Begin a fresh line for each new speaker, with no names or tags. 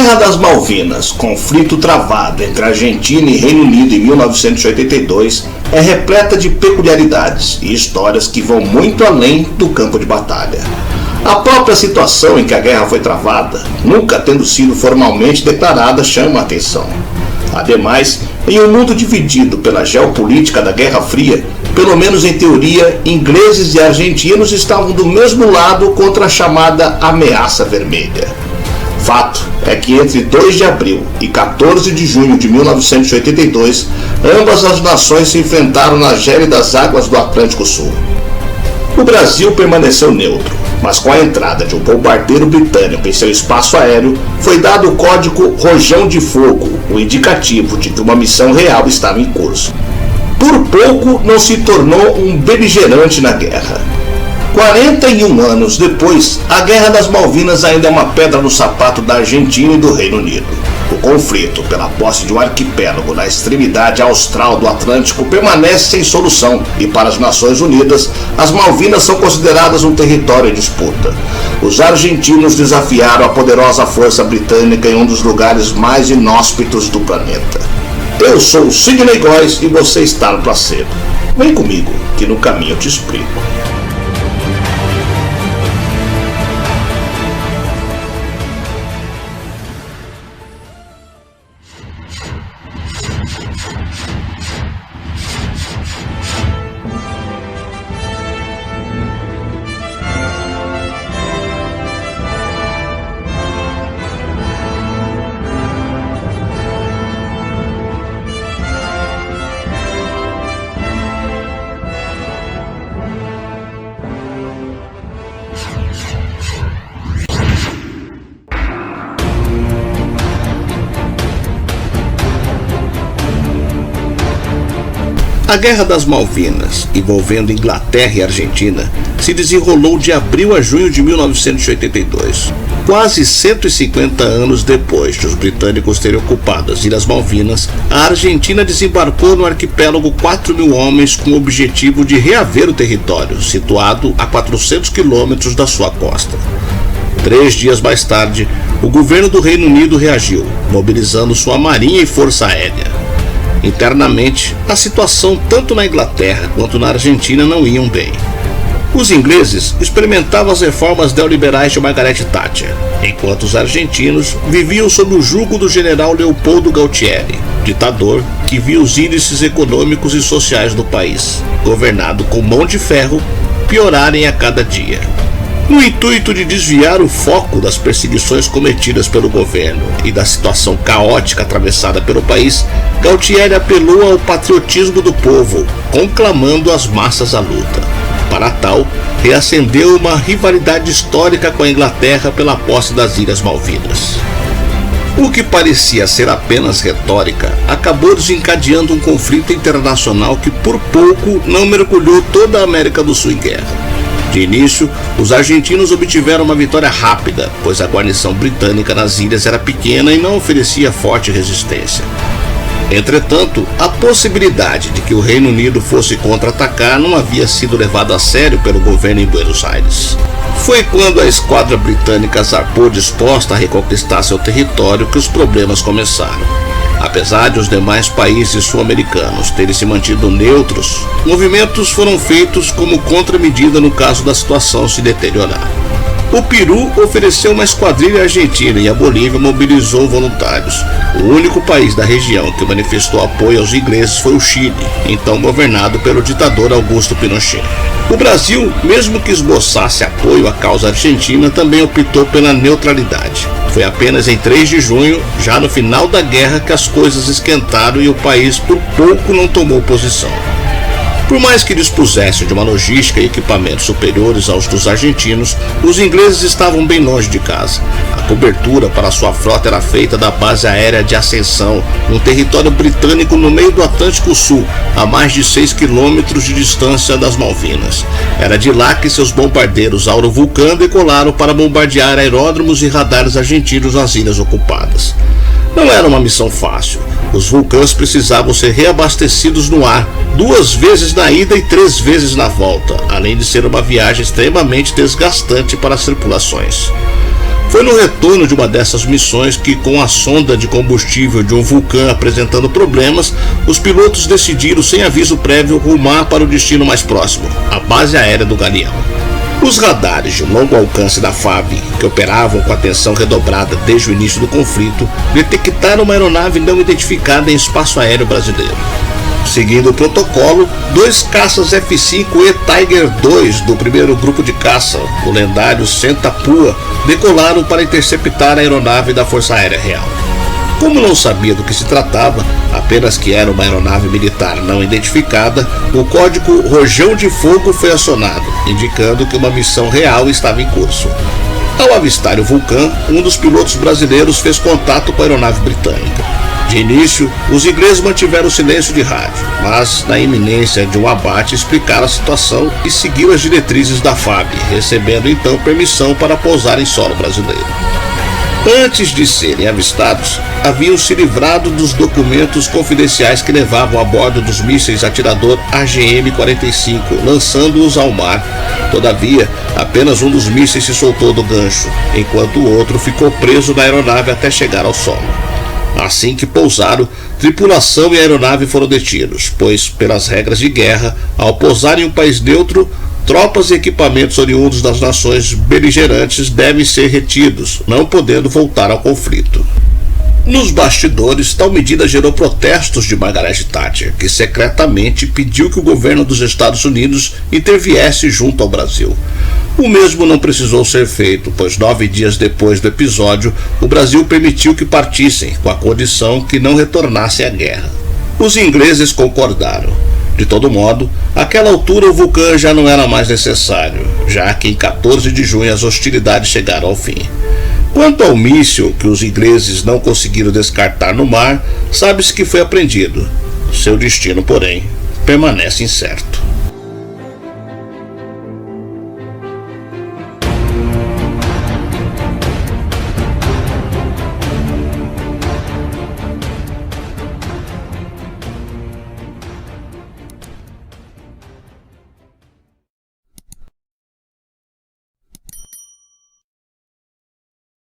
Guerra das Malvinas, conflito travado entre Argentina e Reino Unido em 1982, é repleta de peculiaridades e histórias que vão muito além do campo de batalha. A própria situação em que a guerra foi travada, nunca tendo sido formalmente declarada, chama a atenção. Ademais, em um mundo dividido pela geopolítica da Guerra Fria, pelo menos em teoria, ingleses e argentinos estavam do mesmo lado contra a chamada ameaça vermelha. Fato é que entre 2 de abril e 14 de junho de 1982, ambas as nações se enfrentaram nas gélidas águas do Atlântico Sul. O Brasil permaneceu neutro, mas com a entrada de um bombardeiro britânico em seu espaço aéreo, foi dado o código Rojão de Fogo, o indicativo de que uma missão real estava em curso. Por pouco não se tornou um beligerante na guerra. 41 anos depois, a Guerra das Malvinas ainda é uma pedra no sapato da Argentina e do Reino Unido. O conflito pela posse de um arquipélago na extremidade austral do Atlântico permanece sem solução e para as Nações Unidas, as Malvinas são consideradas um território em disputa. Os argentinos desafiaram a poderosa força britânica em um dos lugares mais inóspitos do planeta. Eu sou o Sidney Góes e você está no Placebo. Vem comigo, que no caminho eu te explico. A Guerra das Malvinas, envolvendo Inglaterra e Argentina, se desenrolou de abril a junho de 1982, quase 150 anos depois de os britânicos terem ocupado as Ilhas Malvinas. A Argentina desembarcou no arquipélago 4.000 homens com o objetivo de reaver o território, situado a 400 quilômetros da sua costa. 3 dias mais tarde, o governo do Reino Unido reagiu, mobilizando sua marinha e força aérea. Internamente, a situação tanto na Inglaterra quanto na Argentina não iam bem. Os ingleses experimentavam as reformas neoliberais de Margaret Thatcher, enquanto os argentinos viviam sob o jugo do general Leopoldo Galtieri, ditador que via os índices econômicos e sociais do país, governado com mão de ferro, piorarem a cada dia. No intuito de desviar o foco das perseguições cometidas pelo governo e da situação caótica atravessada pelo país, Galtieri apelou ao patriotismo do povo, conclamando as massas à luta. Para tal, reacendeu uma rivalidade histórica com a Inglaterra pela posse das Ilhas Malvinas. O que parecia ser apenas retórica acabou desencadeando um conflito internacional que por pouco não mergulhou toda a América do Sul em guerra. De início, os argentinos obtiveram uma vitória rápida, pois a guarnição britânica nas ilhas era pequena e não oferecia forte resistência. Entretanto, a possibilidade de que o Reino Unido fosse contra-atacar não havia sido levada a sério pelo governo em Buenos Aires. Foi quando a esquadra britânica zarpou disposta a reconquistar seu território que os problemas começaram. Apesar de os demais países sul-americanos terem se mantido neutros, movimentos foram feitos como contramedida no caso da situação se deteriorar. O Peru ofereceu uma esquadrilha argentina e a Bolívia mobilizou voluntários. O único país da região que manifestou apoio aos ingleses foi o Chile, então governado pelo ditador Augusto Pinochet. O Brasil, mesmo que esboçasse apoio à causa argentina, também optou pela neutralidade. Foi apenas em 3 de junho, já no final da guerra, que as coisas esquentaram e o país por pouco não tomou posição. Por mais que dispusessem de uma logística e equipamentos superiores aos dos argentinos, os ingleses estavam bem longe de casa. A cobertura para sua frota era feita da base aérea de Ascensão, um território britânico no meio do Atlântico Sul, a mais de 6 quilômetros de distância das Malvinas. Era de lá que seus bombardeiros Auro Vulcan decolaram para bombardear aeródromos e radares argentinos nas ilhas ocupadas. Não era uma missão fácil. Os Vulcãs precisavam ser reabastecidos no ar, 2 vezes na ida e 3 vezes na volta, além de ser uma viagem extremamente desgastante para as tripulações. Foi no retorno de uma dessas missões que, com a sonda de combustível de um vulcão apresentando problemas, os pilotos decidiram, sem aviso prévio, rumar para o destino mais próximo, a base aérea do Galeão. Os radares de longo alcance da FAB, que operavam com atenção redobrada desde o início do conflito, detectaram uma aeronave não identificada em espaço aéreo brasileiro. Seguindo o protocolo, 2 caças F-5E Tiger II do primeiro grupo de caça, o lendário Sentapua, decolaram para interceptar a aeronave da Força Aérea Real. Como não sabia do que se tratava, apenas que era uma aeronave militar não identificada, o código Rojão de Fogo foi acionado, indicando que uma missão real estava em curso. Ao avistar o vulcão, um dos pilotos brasileiros fez contato com a aeronave britânica. De início, os ingleses mantiveram silêncio de rádio, mas, na iminência de um abate, explicaram a situação e seguiram as diretrizes da FAB, recebendo então permissão para pousar em solo brasileiro. Antes de serem avistados, haviam se livrado dos documentos confidenciais que levavam a bordo dos mísseis atirador AGM-45, lançando-os ao mar. Todavia, apenas um dos mísseis se soltou do gancho, enquanto o outro ficou preso na aeronave até chegar ao solo. Assim que pousaram, tripulação e aeronave foram detidos, pois, pelas regras de guerra, ao pousar em um país neutro, tropas e equipamentos oriundos das nações beligerantes devem ser retidos, não podendo voltar ao conflito. Nos bastidores, tal medida gerou protestos de Margaret Thatcher, que secretamente pediu que o governo dos Estados Unidos interviesse junto ao Brasil. O mesmo não precisou ser feito, pois 9 dias depois do episódio, o Brasil permitiu que partissem, com a condição que não retornassem à guerra. Os ingleses concordaram. De todo modo, àquela altura o vulcão já não era mais necessário, já que em 14 de junho as hostilidades chegaram ao fim. Quanto ao míssil que os ingleses não conseguiram descartar no mar, sabe-se que foi apreendido. Seu destino, porém, permanece incerto.